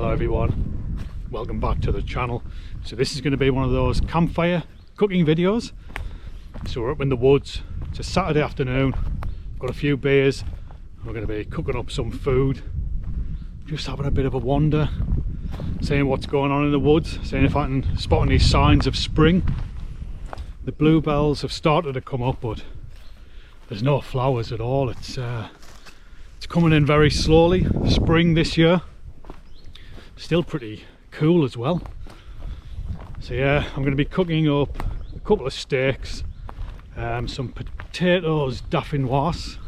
Hello everyone, welcome back to the channel. So this is going to be one of those campfire cooking videos. So we're up in the woods, it's a Saturday afternoon, got a few beers, we're going to be cooking up some food, just having a bit of a wander, seeing what's going on in the woods, seeing if I can spot any signs of spring. The bluebells have started to come up, but there's no flowers at all. It's coming in very slowly. Spring this year, still pretty cool as well. So yeah, I'm going to be cooking up a couple of steaks, some potatoes Dauphinoise,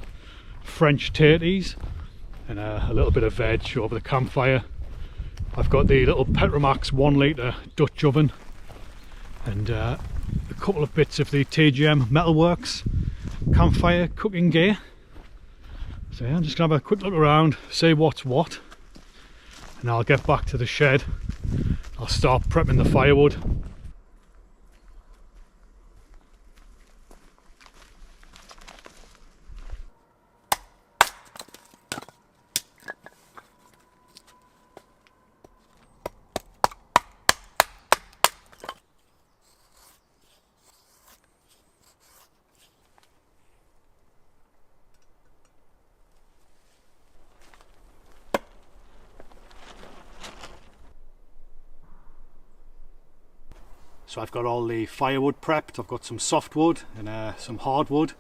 French tateys, and a little bit of veg over the campfire. I've got the little Petromax 1 litre Dutch oven and a couple of bits of the TGM Metalworks campfire cooking gear. So yeah, I'm just going to have a quick look around, see what's what, and I'll get back to the shed. I'll start prepping the firewood. So I've got all the firewood prepped. I've got some softwood and some hardwood,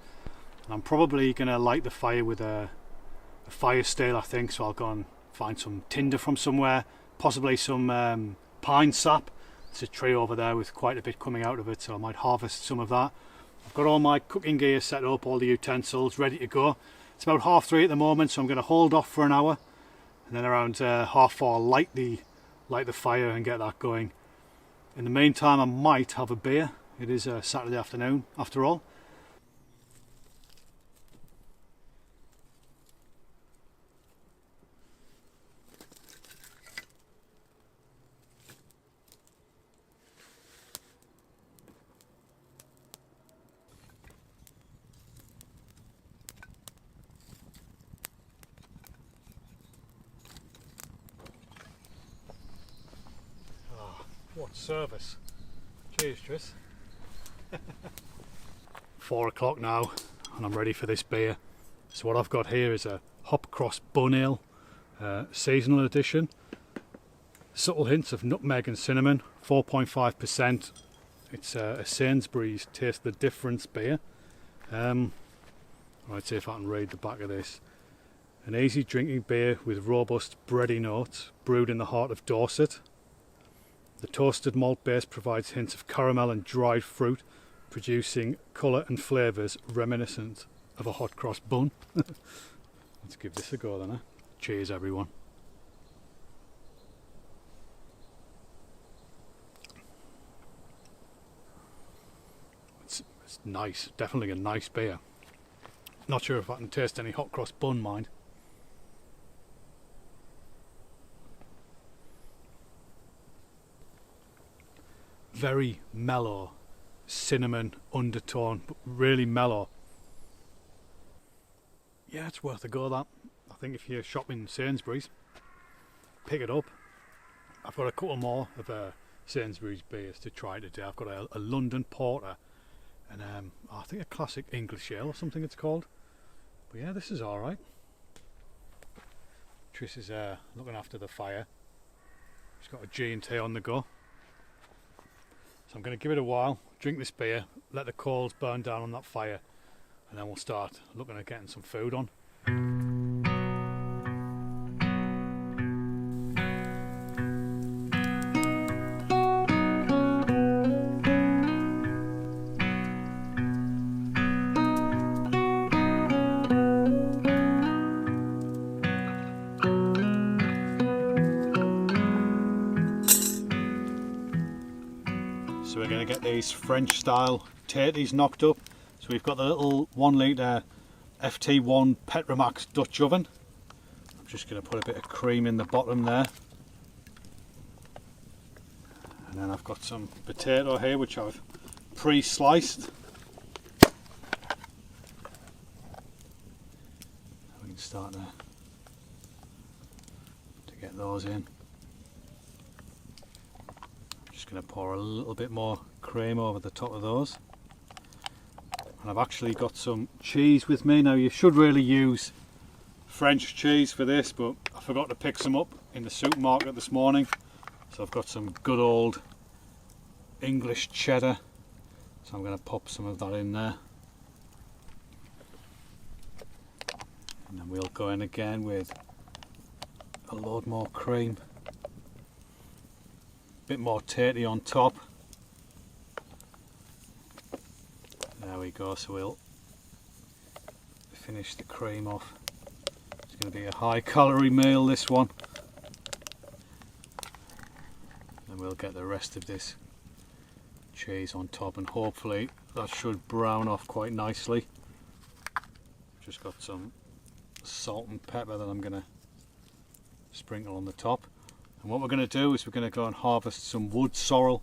and I'm probably going to light the fire with a fire steel, I think. So I'll go and find some tinder from somewhere, possibly some pine sap. There's a tree over there with quite a bit coming out of it, so I might harvest some of that. I've got all my cooking gear set up, all the utensils ready to go. It's about 3:30 at the moment, so I'm going to hold off for an hour, and then around 4:30 light the fire and get that going. In the meantime, I might have a beer. It is a Saturday afternoon after all. What service. Cheers, Tris. 4 o'clock now and I'm ready for this beer. So what I've got here is a Hop Cross Bun Ale, seasonal edition. Subtle hints of nutmeg and cinnamon, 4.5%. It's a Sainsbury's Taste the Difference beer. Let's see if I can read the back of this. An easy drinking beer with robust bready notes, brewed in the heart of Dorset. The toasted malt base provides hints of caramel and dried fruit, producing colour and flavours reminiscent of a hot cross bun. Let's give this a go then, eh? Cheers everyone. It's nice, definitely a nice beer. Not sure if I can taste any hot cross bun, mind. Very mellow cinnamon undertone, but really mellow. Yeah, it's worth a go, that. I think if you're shopping Sainsbury's, pick it up. I've got a couple more of Sainsbury's beers to try today. I've got a London Porter and I think a classic English ale or something it's called. But yeah, this is alright. Tris is looking after the fire. She's got a G&T on the go. So I'm going to give it a while, drink this beer, let the coals burn down on that fire, and then we'll start looking at getting some food on. So we're going to get these French style tateys knocked up. So we've got the little 1 litre FT1 Petromax Dutch oven. I'm just going to put a bit of cream in the bottom there. And then I've got some potato here which I've pre-sliced. We can start to get those in. just going to pour a little bit more cream over the top of those. And I've actually got some cheese with me. Now you should really use French cheese for this, but I forgot to pick some up in the supermarket this morning. So I've got some good old English cheddar. So I'm going to pop some of that in there. And then we'll go in again with a load more cream. A bit more tatey on top. There we go, so we'll finish the cream off. It's going to be a high calorie meal, this one. And we'll get the rest of this cheese on top, and hopefully that should brown off quite nicely. Just got some salt and pepper that I'm going to sprinkle on the top. And what we're going to do is we're going to go and harvest some wood sorrel.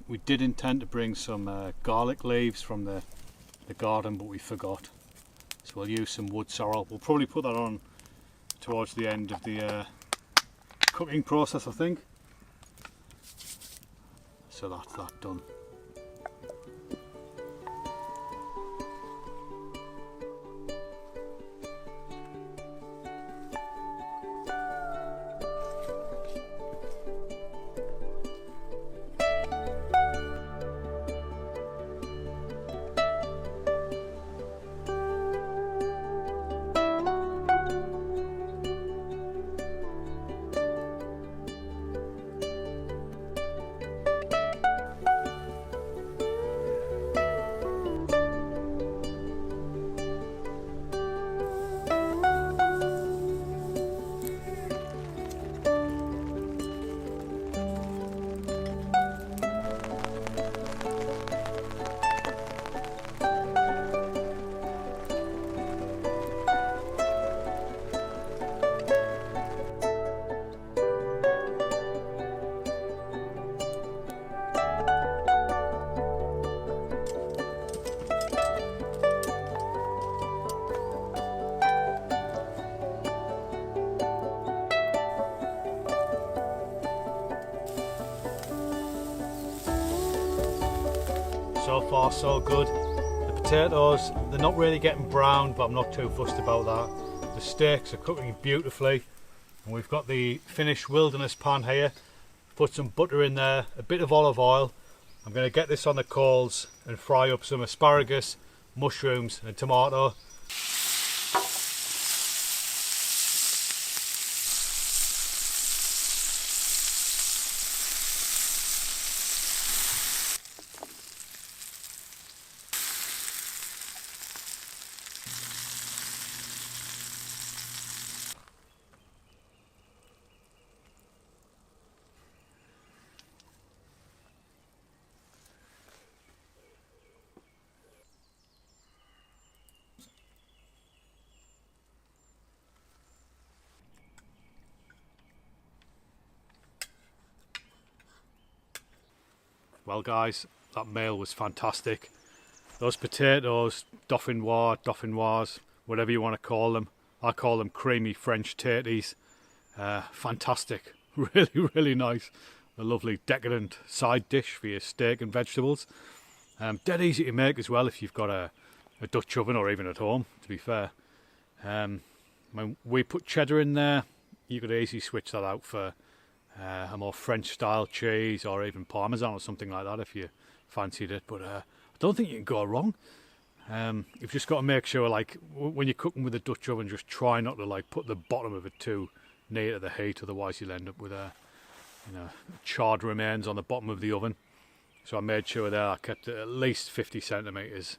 We did intend to bring some garlic leaves from the garden, but we forgot. So we'll use some wood sorrel. We'll probably put that on towards the end of the cooking process, I think. So that's that done. So far so good. The potatoes, they're not really getting brown, but I'm not too fussed about that. The steaks are cooking beautifully, and we've got the finished wilderness pan here. Put some butter in there, a bit of olive oil. I'm going to get this on the coals and fry up some asparagus, mushrooms and tomato. Well guys, that meal was fantastic. Those potatoes, Dauphinoise, whatever you want to call them. I call them creamy French tateys. Fantastic, really nice. A lovely decadent side dish for your steak and vegetables. Dead easy to make as well if you've got a Dutch oven, or even at home, to be fair. When we put cheddar in there, you could easily switch that out for a more French style cheese, or even Parmesan or something like that if you fancied it. But I don't think you can go wrong. You've just got to make sure, like when you're cooking with a Dutch oven, just try not to like put the bottom of it too near to the heat, otherwise you'll end up with charred remains on the bottom of the oven. So I made sure there I kept it at least 50 centimetres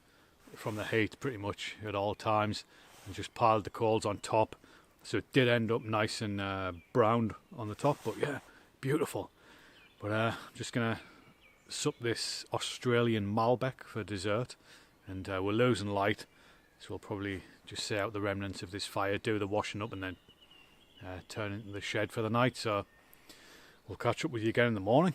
from the heat pretty much at all times, and just piled the coals on top. So it did end up nice and browned on the top, but yeah, beautiful. But I'm just going to sup this Australian Malbec for dessert, and we're losing light, so we'll probably just set out the remnants of this fire, do the washing up, and then turn into the shed for the night. So we'll catch up with you again in the morning.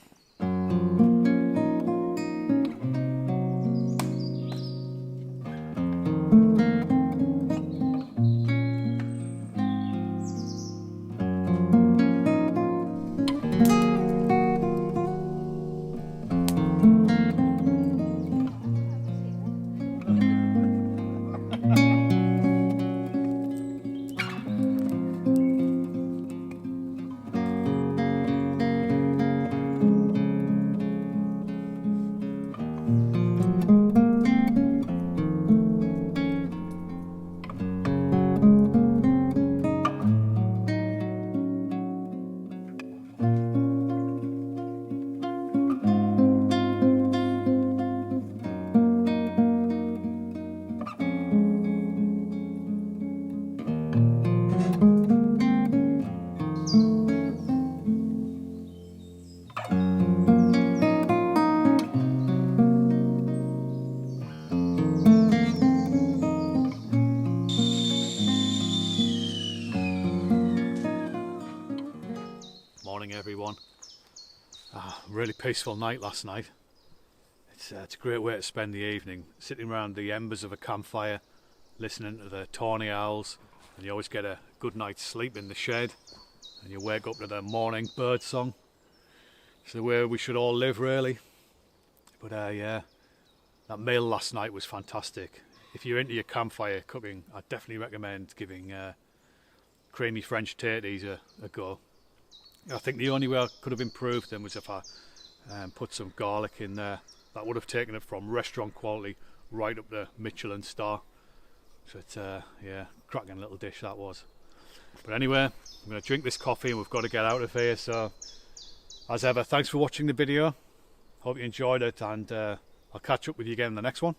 everyone. Really peaceful night last night. It's a great way to spend the evening, sitting around the embers of a campfire, listening to the tawny owls, and you always get a good night's sleep in the shed, and you wake up to the morning bird song. It's the way we should all live, really. But yeah, that meal last night was fantastic. If you're into your campfire cooking, I definitely recommend giving creamy French tateys a go. I think the only way I could have improved them was if I put some garlic in there. That would have taken it from restaurant quality right up to Michelin star. So it's yeah, cracking little dish that was. But anyway, I'm going to drink this coffee and we've got to get out of here. So as ever, thanks for watching the video. Hope you enjoyed it, and I'll catch up with you again in the next one.